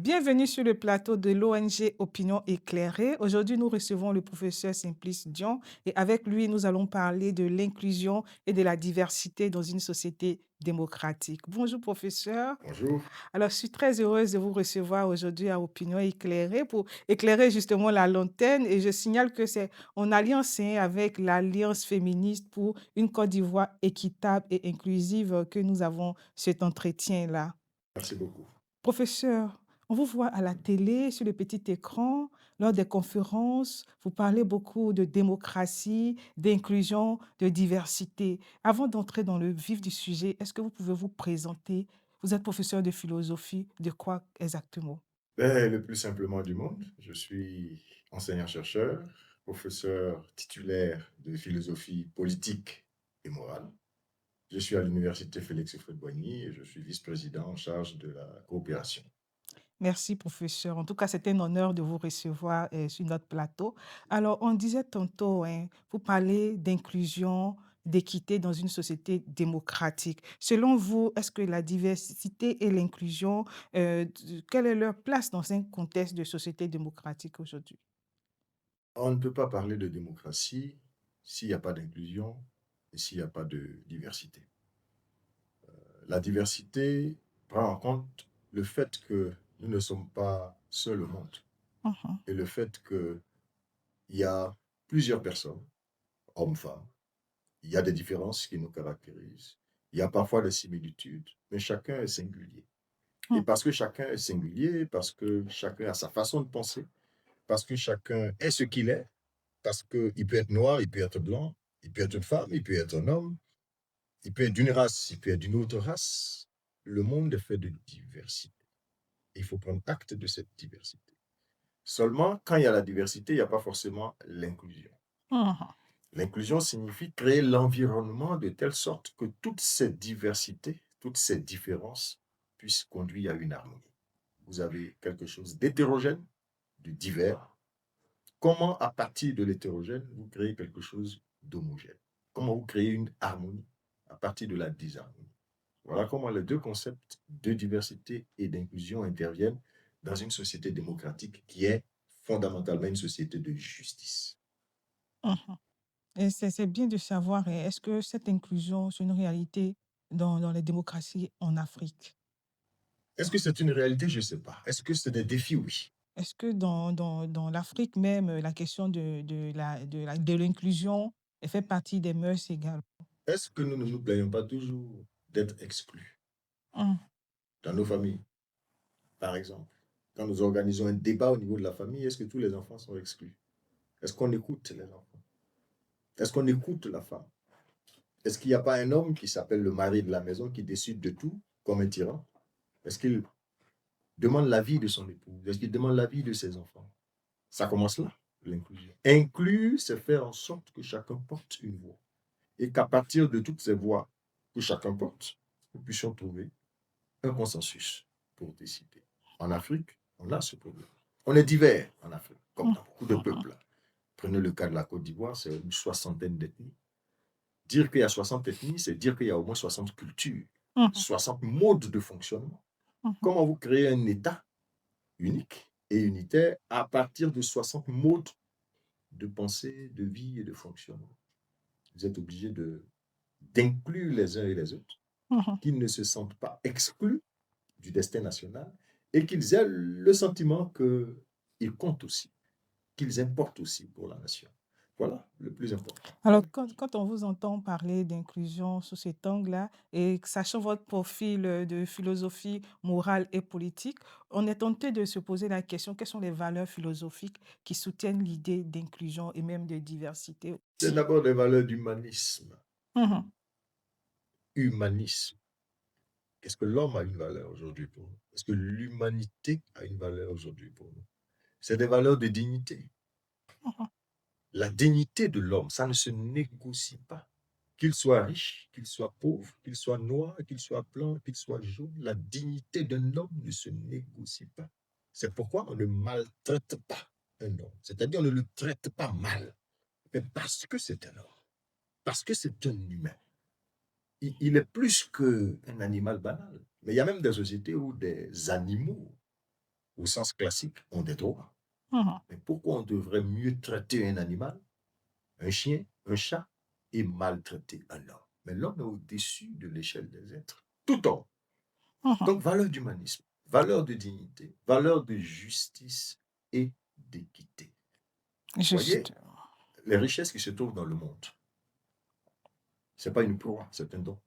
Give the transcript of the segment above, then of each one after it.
Bienvenue sur le plateau de l'ONG Opinion éclairée. Aujourd'hui, nous recevons le professeur Simplice Dion et avec lui, nous allons parler de l'inclusion et de la diversité dans une société démocratique. Bonjour, professeur. Bonjour. Alors, je suis très heureuse de vous recevoir aujourd'hui à Opinion éclairée pour éclairer justement la lanterne et je signale que c'est en alliance avec l'Alliance féministe pour une Côte d'Ivoire équitable et inclusive que nous avons cet entretien-là. Merci beaucoup. Professeur, on vous voit à la télé, sur le petit écran, lors des conférences, vous parlez beaucoup de démocratie, d'inclusion, de diversité. Avant d'entrer dans le vif du sujet, est-ce que vous pouvez vous présenter? Vous êtes professeur de philosophie, de quoi exactement? Le plus simplement du monde, je suis enseignant-chercheur, professeur titulaire de philosophie politique et morale. Je suis à l'université Félix Houphouët-Boigny et je suis vice-président en charge de la coopération. Merci, professeur. En tout cas, c'est un honneur de vous recevoir sur notre plateau. Alors, on disait tantôt, hein, vous parlez d'inclusion, d'équité dans une société démocratique. Selon vous, est-ce que la diversité et l'inclusion, quelle est leur place dans un contexte de société démocratique aujourd'hui? On ne peut pas parler de démocratie s'il n'y a pas d'inclusion et s'il n'y a pas de diversité. La diversité prend en compte le fait que nous ne sommes pas seuls au monde Mhm, et le fait qu'il y a plusieurs personnes, hommes, femmes. Il y a des différences qui nous caractérisent. Il y a parfois des similitudes, mais chacun est singulier. Et mhm, parce que chacun est singulier, parce que chacun a sa façon de penser, parce que chacun est ce qu'il est, parce qu'il peut être noir, il peut être blanc, il peut être une femme, il peut être un homme, il peut être d'une race, il peut être d'une autre race. Le monde est fait de diversité. Il faut prendre acte de cette diversité. Seulement, quand il y a la diversité, il n'y a pas forcément l'inclusion. mhm. L'inclusion signifie créer l'environnement de telle sorte que toute cette diversité, toutes ces différences puissent conduire à une harmonie. Vous avez quelque chose d'hétérogène, de divers. Comment, à partir de l'hétérogène, vous créez quelque chose d'homogène? Comment vous créez une harmonie à partir de la disharmonie? Voilà comment les deux concepts de diversité et d'inclusion interviennent dans une société démocratique qui est fondamentalement une société de justice. Mhm. Et c'est bien de savoir, est-ce que cette inclusion, c'est une réalité dans les démocraties en Afrique? Est-ce que c'est une réalité? Je ne sais pas. Est-ce que c'est des défis? Oui. Est-ce que dans l'Afrique même, la question de l'inclusion, elle fait partie des mœurs également? Est-ce que nous ne nous plaignons pas toujours d'être exclus Mmh. dans nos familles, par exemple? Quand nous organisons un débat au niveau de la famille, est-ce que tous les enfants sont exclus? Est-ce qu'on écoute les enfants? Est-ce qu'on écoute la femme? Est-ce qu'il n'y a pas un homme qui s'appelle le mari de la maison qui décide de tout comme un tyran? Est-ce qu'il demande l'avis de son épouse? Est-ce qu'il demande l'avis de ses enfants? Ça commence là, l'inclusion. Inclure, c'est faire en sorte que chacun porte une voix. Et qu'à partir de toutes ces voix que chacun porte, nous puissions trouver un consensus pour décider. En Afrique, on a ce problème. On est divers en Afrique, comme Mmh. dans beaucoup de Mmh. peuples. Prenez le cas de la Côte d'Ivoire, c'est une soixantaine d'ethnies. Dire qu'il y a 60 ethnies, c'est dire qu'il y a au moins 60 cultures, Mmh mh. 60 modes de fonctionnement. Mmh. Comment vous créez un État unique et unitaire à partir de 60 modes de pensée, de vie et de fonctionnement? Vous êtes obligé d'inclure les uns et les autres, Mmh. qu'ils ne se sentent pas exclus du destin national et qu'ils aient le sentiment qu'ils comptent aussi, qu'ils importent aussi pour la nation. Voilà le plus important. Alors quand on vous entend parler d'inclusion sous cet angle-là et sachant votre profil, de philosophie morale et politique, on est tenté de se poser la question: quelles sont les valeurs philosophiques qui soutiennent l'idée d'inclusion et même de diversité C'est aussi? d'abord des valeurs d'humanisme. Mmh. Humanisme. Est-ce que l'homme a une valeur aujourd'hui pour nous? Est-ce que l'humanité a une valeur aujourd'hui pour nous? C'est des valeurs de dignité. Mmh. La dignité de l'homme, ça ne se négocie pas. Qu'il soit riche, qu'il soit pauvre, qu'il soit noir, qu'il soit blanc, qu'il soit jaune, la dignité d'un homme ne se négocie pas. C'est pourquoi on ne maltraite pas un homme. C'est-à-dire on ne le traite pas mal. Mais parce que c'est un homme, parce que c'est un humain. Il est plus qu'un animal banal. Mais il y a même des sociétés où des animaux au sens classique, ont des droits. Mhm. Mais pourquoi on devrait mieux traiter un animal, un chien, un chat, et maltraiter un homme? Mais l'homme est au-dessus de l'échelle des êtres. Tout homme. Mhm. Donc, valeur d'humanisme, valeur de dignité, valeur de justice et d'équité. Voyez, Juste. les richesses qui se trouvent dans le monde, ce n'est pas une proie, c'est un don.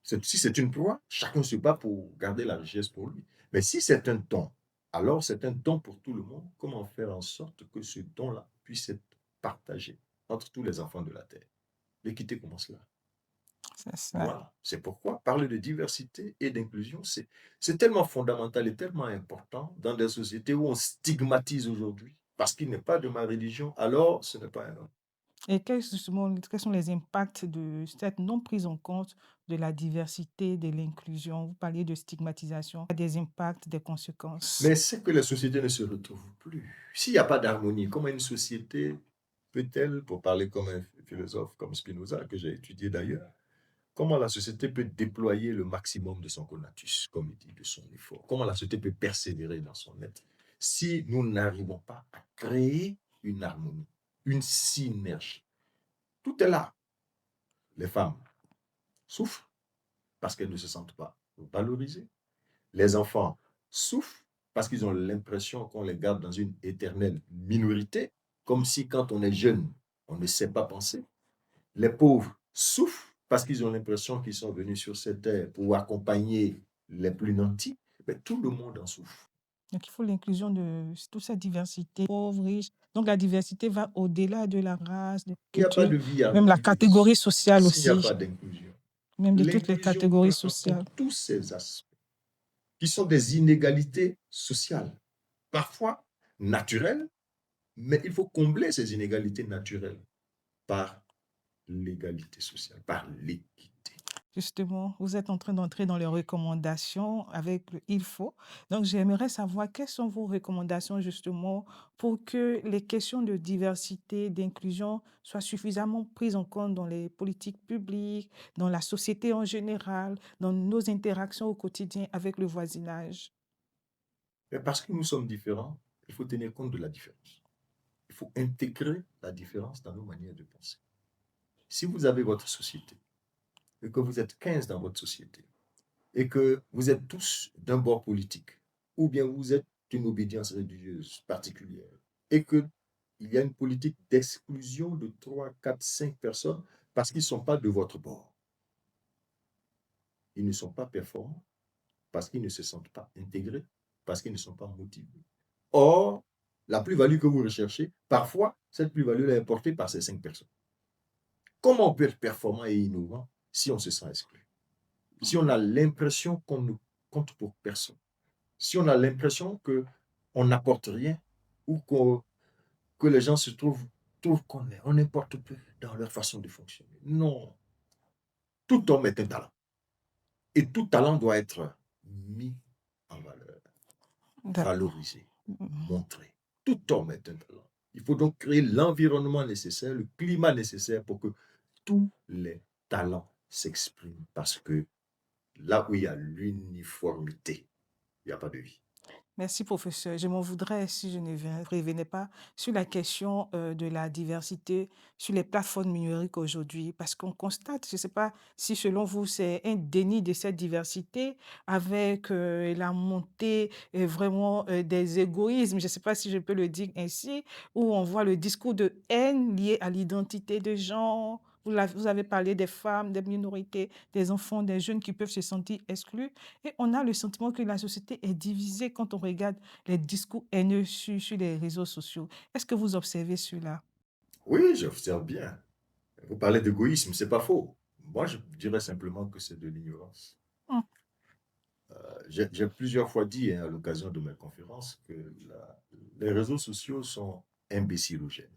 Si c'est une proie, chacun se bat pour garder la richesse pour lui. Mais si c'est un don, alors c'est un don pour tout le monde. Comment faire en sorte que ce don-là puisse être partagé entre tous les enfants de la Terre? L'équité commence là. C'est ça. Voilà. C'est pourquoi parler de diversité et d'inclusion, c'est tellement fondamental et tellement important dans des sociétés où on stigmatise aujourd'hui. Parce qu'il n'est pas de ma religion, alors ce n'est pas un homme. Et justement, quels sont les impacts de cette non prise en compte de la diversité, de l'inclusion? Vous parliez de stigmatisation, des impacts, des conséquences. Mais c'est que les sociétés ne se retrouvent plus. S'il n'y a pas d'harmonie, comment une société peut-elle, pour parler comme un philosophe comme Spinoza, que j'ai étudié d'ailleurs, comment la société peut déployer le maximum de son conatus, comme il dit, de son effort? Comment la société peut persévérer dans son être si nous n'arrivons pas à créer une harmonie, une synergie? Tout est là. Les femmes souffrent parce qu'elles ne se sentent pas valorisées. Les enfants souffrent parce qu'ils ont l'impression qu'on les garde dans une éternelle minorité, comme si quand on est jeune, on ne sait pas penser. Les pauvres souffrent parce qu'ils ont l'impression qu'ils sont venus sur cette terre pour accompagner les plus nantis. Mais tout le monde en souffre. Donc, il faut l'inclusion de toute cette diversité, pauvres, riches. Donc, la diversité va au-delà de la race, de la Il n'y a pas culture, de vie même la harmonieuse catégorie sociale s'il n'y a aussi, pas d'inclusion. même de toutes les L'inclusion catégories prend en compte sociales. tous ces aspects qui sont des inégalités sociales, parfois naturelles, mais il faut combler ces inégalités naturelles par l'égalité sociale, par l'équité. Justement, vous êtes en train d'entrer dans les recommandations avec le il faut. Donc, j'aimerais savoir quelles sont vos recommandations justement pour que les questions de diversité, d'inclusion soient suffisamment prises en compte dans les politiques publiques, dans la société en général, dans nos interactions au quotidien avec le voisinage. Mais parce que nous sommes différents, il faut tenir compte de la différence. Il faut intégrer la différence dans nos manières de penser. Si vous avez votre société et que vous êtes 15 dans votre société et que vous êtes tous d'un bord politique ou bien vous êtes d'une obédience religieuse particulière et qu'il y a une politique d'exclusion de 3, 4, 5 personnes parce qu'ils ne sont pas de votre bord, ils ne sont pas performants, parce qu'ils ne se sentent pas intégrés, parce qu'ils ne sont pas motivés. Or, la plus-value que vous recherchez, parfois, cette plus-value est portée par ces 5 personnes. Comment on peut être performant et innovant si on se sent exclu? Si on a l'impression qu'on ne compte pour personne? Si on a l'impression qu'on n'apporte rien ou que les gens trouvent qu'on est, on n'importe peu dans leur façon de fonctionner? Non. Tout homme est un talent. Et tout talent doit être mis en valeur, D'accord. valorisé, montré. Tout homme est un talent. Il faut donc créer l'environnement nécessaire, le climat nécessaire pour que tous les talents s'expriment. Parce que là où il y a l'uniformité, il n'y a pas de vie. Merci, professeur. Je m'en voudrais si je ne revenais pas sur la question de la diversité sur les plateformes numériques aujourd'hui, parce qu'on constate, je ne sais pas si selon vous, c'est un déni de cette diversité avec la montée vraiment des égoïsmes, je ne sais pas si je peux le dire ainsi, où on voit le discours de haine lié à l'identité de genre. Vous avez parlé des femmes, des minorités, des enfants, des jeunes qui peuvent se sentir exclus. Et on a le sentiment que la société est divisée quand on regarde les discours haineux sur les réseaux sociaux. Est-ce que vous observez cela? Oui, j'observe bien. Vous parlez d'égoïsme, c'est pas faux. Moi, je dirais simplement que c'est de l'ignorance. Hum, J'ai plusieurs fois dit à l'occasion de mes conférences que les réseaux sociaux sont imbécilogènes.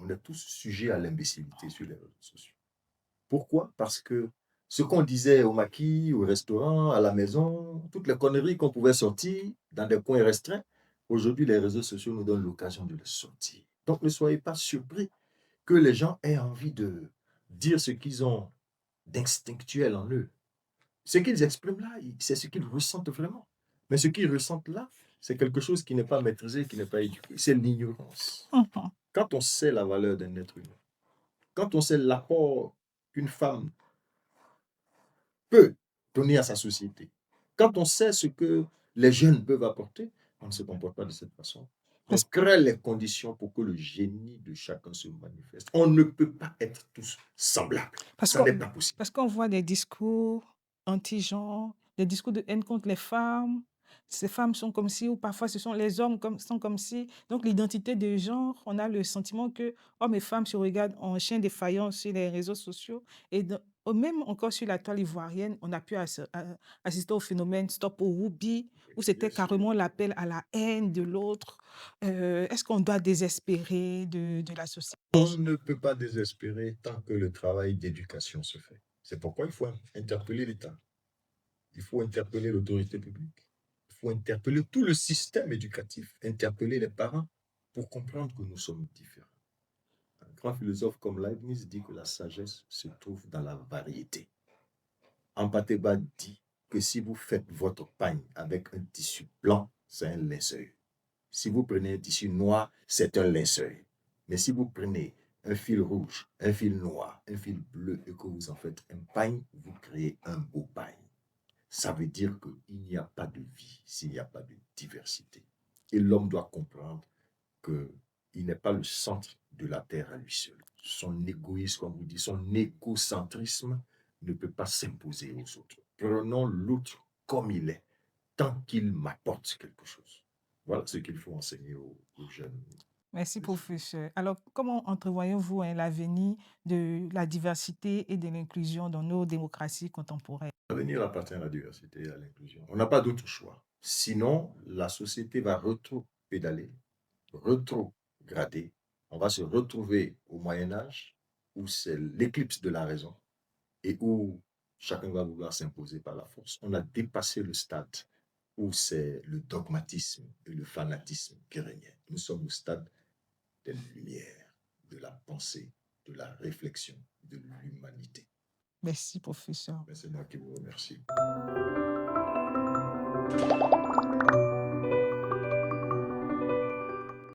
On est tous sujets à l'imbécilité sur les réseaux sociaux. Pourquoi? Parce que ce qu'on disait au maquis, au restaurant, à la maison, toutes les conneries qu'on pouvait sortir dans des coins restreints, aujourd'hui, les réseaux sociaux nous donnent l'occasion de le sortir. Donc, ne soyez pas surpris que les gens aient envie de dire ce qu'ils ont d'instinctuel en eux. Ce qu'ils expriment là, c'est ce qu'ils ressentent vraiment. Mais ce qu'ils ressentent là, c'est quelque chose qui n'est pas maîtrisé, qui n'est pas éduqué. C'est l'ignorance. Mhm. Quand on sait la valeur d'un être humain, quand on sait l'apport qu'une femme peut donner à sa société, quand on sait ce que les jeunes peuvent apporter, on ne se comporte pas de cette façon. On Parce, crée les conditions pour que le génie de chacun se manifeste. On ne peut pas être tous semblables. parce Ça qu'on n'est pas possible. parce qu'on voit des discours anti-genre, des discours de haine contre les femmes. Ces femmes sont comme si, ou parfois ce sont les hommes sont comme si. Donc l'identité de genre, on a le sentiment que hommes et femmes se regardent en chien défaillant sur les réseaux sociaux. Et même encore sur la toile ivoirienne, on a pu assister au phénomène Stop au Whoopi, où c'était Bien sûr. carrément l'appel à la haine de l'autre. Est-ce qu'on doit désespérer de la société? On ne peut pas désespérer tant que le travail d'éducation se fait. C'est pourquoi il faut interpeller l'État. Il faut interpeller l'autorité publique. Il faut interpeller tout le système éducatif, interpeller les parents pour comprendre que nous sommes différents. Un grand philosophe comme Leibniz dit que la sagesse se trouve dans la variété. Ampateba dit que si vous faites votre pagne avec un tissu blanc, c'est un linceul. Si vous prenez un tissu noir, c'est un linceul. Mais si vous prenez un fil rouge, un fil noir, un fil bleu et que vous en faites un pagne, vous créez un beau pagne. Ça veut dire qu'il n'y a pas de vie s'il n'y a pas de diversité. Et l'homme doit comprendre qu'il n'est pas le centre de la Terre à lui seul. Son égoïsme, comme vous dites, son égocentrisme ne peut pas s'imposer aux autres. Prenons l'autre comme il est, tant qu'il m'apporte quelque chose. Voilà ce qu'il faut enseigner aux jeunes. Merci, professeur. Alors, comment entrevoyez-vous l'avenir de la diversité et de l'inclusion dans nos démocraties contemporaines? L'avenir appartient à la diversité et à l'inclusion. On n'a pas d'autre choix. Sinon, la société va rétro-pédaler, rétrograder. On va se retrouver au Moyen Âge, où c'est l'éclipse de la raison et où chacun va vouloir s'imposer par la force. On a dépassé le stade où c'est le dogmatisme et le fanatisme qui régnaient. Nous sommes au stade des lumières, de la pensée, de la réflexion, de l'humanité. Merci, professeur. C'est moi qui vous remercie.